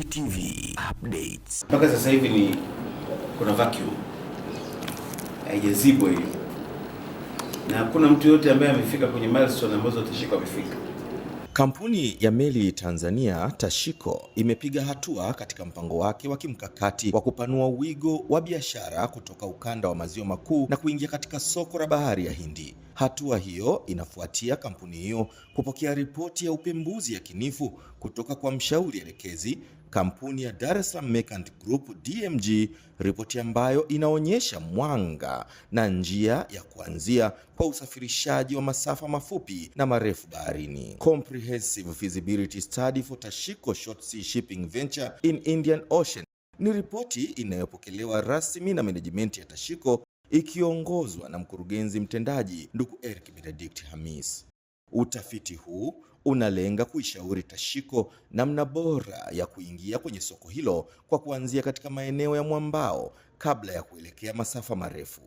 TV updates. Mpaka sasa hivi kuna vacuum haijazibwa hiyo, na hakuna mtu yote ambaye amefika kwenye milestone ambazo Tashiko amefika. Kampuni ya meli Tanzania Tashiko imepiga hatua katika mpango wake wa kimkakati wa kupanua wigo wa biashara kutoka ukanda wa maziwa makuu na kuingia katika soko la bahari ya Hindi. Hatua hiyo inafuatia kampuni hiyo kupokea ripoti ya upembuzi yakinifu kutoka kwa mshauri elekezi kampuni ya Dar es Salaam Merchant Group DMG, ripoti ambayo inaonyesha mwanga na njia ya kuanzia kwa usafirishaji wa masafa mafupi na marefu baharini. Comprehensive Feasibility Study for Tashiko Short Sea Shipping Venture in Indian Ocean ni ripoti inayopokelewa rasmi na management ya Tashiko ikiongozwa na mkurugenzi mtendaji ndugu Eric Benedict Hamis. Utafiti huu unalenga kuishauri Tashiko namna bora ya kuingia kwenye soko hilo kwa kuanzia katika maeneo ya mwambao kabla ya kuelekea masafa marefu,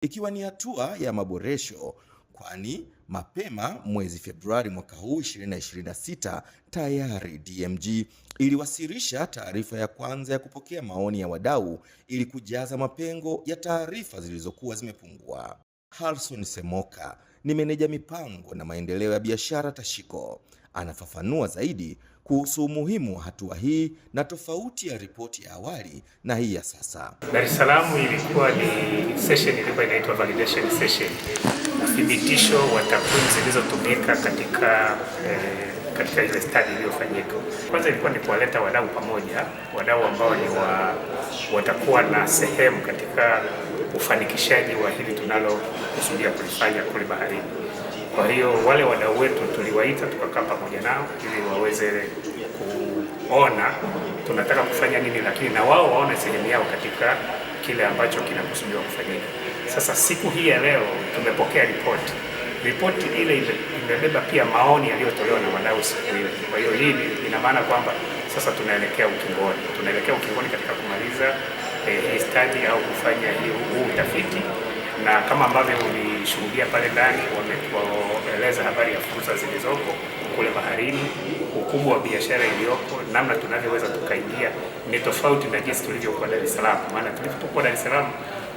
ikiwa ni hatua ya maboresho, kwani mapema mwezi Februari mwaka huu 2026 tayari DMG iliwasilisha taarifa ya kwanza ya kupokea maoni ya wadau ili kujaza mapengo ya taarifa zilizokuwa zimepungua. Harrison Semoka ni meneja mipango na maendeleo ya biashara Tashiko. Anafafanua zaidi kuhusu umuhimu wa hatua hii na tofauti ya ripoti ya awali na hii ya sasa. Dar es Salaam ilikuwa ni session ilikuwa inaitwa validation session, uthibitisho wa takwimu zilizotumika katika ile study iliyofanyika. Kwanza ilikuwa ni kuwaleta wadau pamoja, wadau ambao ni watakuwa na sehemu katika ufanikishaji wa hili tunalokusudia kulifanya kule baharini. Kwa hiyo wale wadau wetu tuliwaita tukakaa pamoja nao ili waweze kuona tunataka kufanya nini, lakini na wao waone sehemu yao katika kile ambacho kinakusudiwa kufanyika. Sasa siku hii ya leo tumepokea ripoti ile imebeba pia maoni yaliyotolewa na wadau siku ile. Kwa hiyo hii ina maana kwamba sasa tunaelekea ukingoni katika kumaliza hii study au kufanya huu utafiti, na kama ambavyo ulishuhudia pale ndani wameeleza habari ya fursa zilizoko kule baharini, ukubwa wa biashara iliyopo, namna tunavyoweza tukaingia ni tofauti na jinsi tulivyokuwa Dar es Salaam. Maana tulipokuwa Dar es Salaam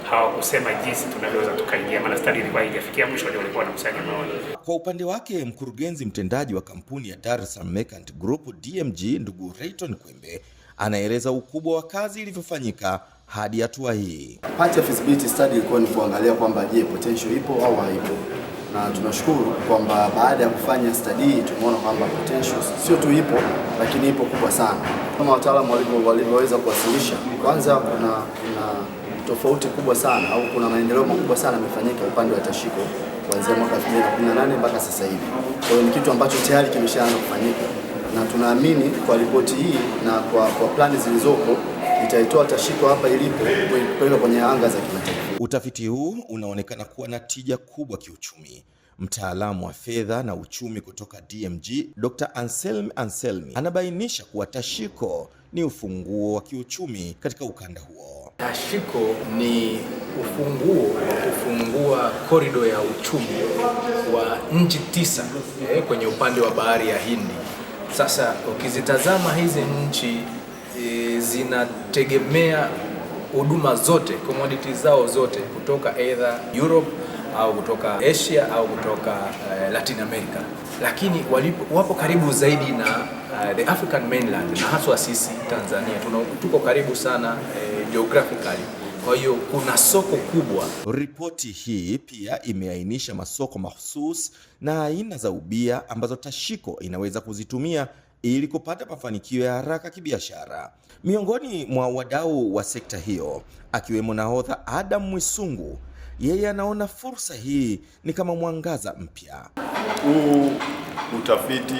hawakusema jinsi tunavyoweza tukaingia, maana study ilikuwa haijafikia mwisho, ndio walikuwa wanakusanya maoni. Kwa upande wake, mkurugenzi mtendaji wa kampuni ya Dar es Salaam Merchant Group DMG ndugu Rayton Kwembe anaeleza ukubwa wa kazi ilivyofanyika hadi hatua hii. Part ya feasibility study ilikuwa ni kuangalia kwamba je, potential ipo au haipo, na tunashukuru kwamba baada ya kufanya study tumeona kwamba potential sio tu ipo, lakini ipo kubwa sana. Kama wataalamu walivyoweza kuwasilisha, kwanza kuna tofauti kubwa sana au kuna maendeleo makubwa sana yamefanyika upande wa Tashiko kuanzia mwaka 2018 mpaka sasa hivi. Kwa hiyo ni kitu ambacho tayari kimeshaanza kufanyika, na tunaamini kwa ripoti hii na kwa plani zilizoko itaitoa Tashiko hapa ilipo kwenda kwenye anga za kimataifa. Utafiti huu unaonekana kuwa na tija kubwa kiuchumi. Mtaalamu wa fedha na uchumi kutoka DMG, Dr. Anselmi anabainisha kuwa Tashiko ni ufunguo wa kiuchumi katika ukanda huo. Tashiko ni ufunguo wa kufungua korido ya uchumi wa nchi 9 kwenye upande wa bahari ya Hindi. Sasa ukizitazama hizi nchi zinategemea huduma zote, commodities zao zote kutoka either Europe au kutoka Asia au kutoka Latin America, lakini wapo karibu zaidi na the African mainland, na haswa sisi Tanzania tuko karibu sana geographically. Kwa hiyo kuna soko kubwa. Ripoti hii pia imeainisha masoko mahususi na aina za ubia ambazo Tashiko inaweza kuzitumia ili kupata mafanikio ya haraka kibiashara. Miongoni mwa wadau wa sekta hiyo akiwemo nahodha Adam Mwisungu, yeye anaona fursa hii ni kama mwangaza mpya. Huu utafiti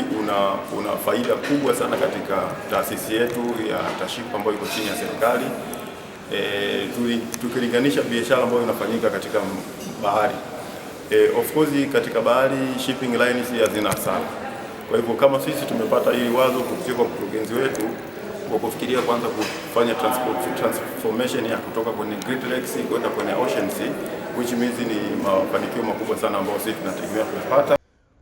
una faida kubwa sana katika taasisi yetu ya Tashiko ambayo iko chini ya serikali. Tukilinganisha biashara ambayo inafanyika katika bahari, of course katika bahari shipping lines hazina hasara. Kwa hivyo kama sisi tumepata hili wazo kupitia kwa mkurugenzi wetu kwa kufikiria kwanza kufanya transformation ya kutoka kwenye Great Lakes kwenda kwenye Ocean Sea, which means ni mafanikio makubwa sana ambayo sisi tunategemea kupata.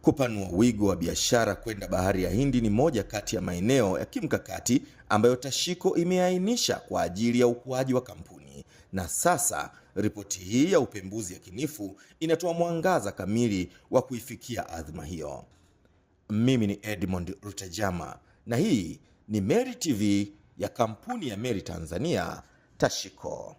Kupanua wigo wa biashara kwenda Bahari ya Hindi ni moja kati ya maeneo ya kimkakati ambayo Tashiko imeainisha kwa ajili ya ukuaji wa kampuni. Na sasa ripoti hii ya upembuzi yakinifu inatoa mwangaza kamili wa kuifikia adhma hiyo. Mimi ni Edmond Rutajama na hii ni Meri TV ya kampuni ya Meri Tanzania, Tashiko.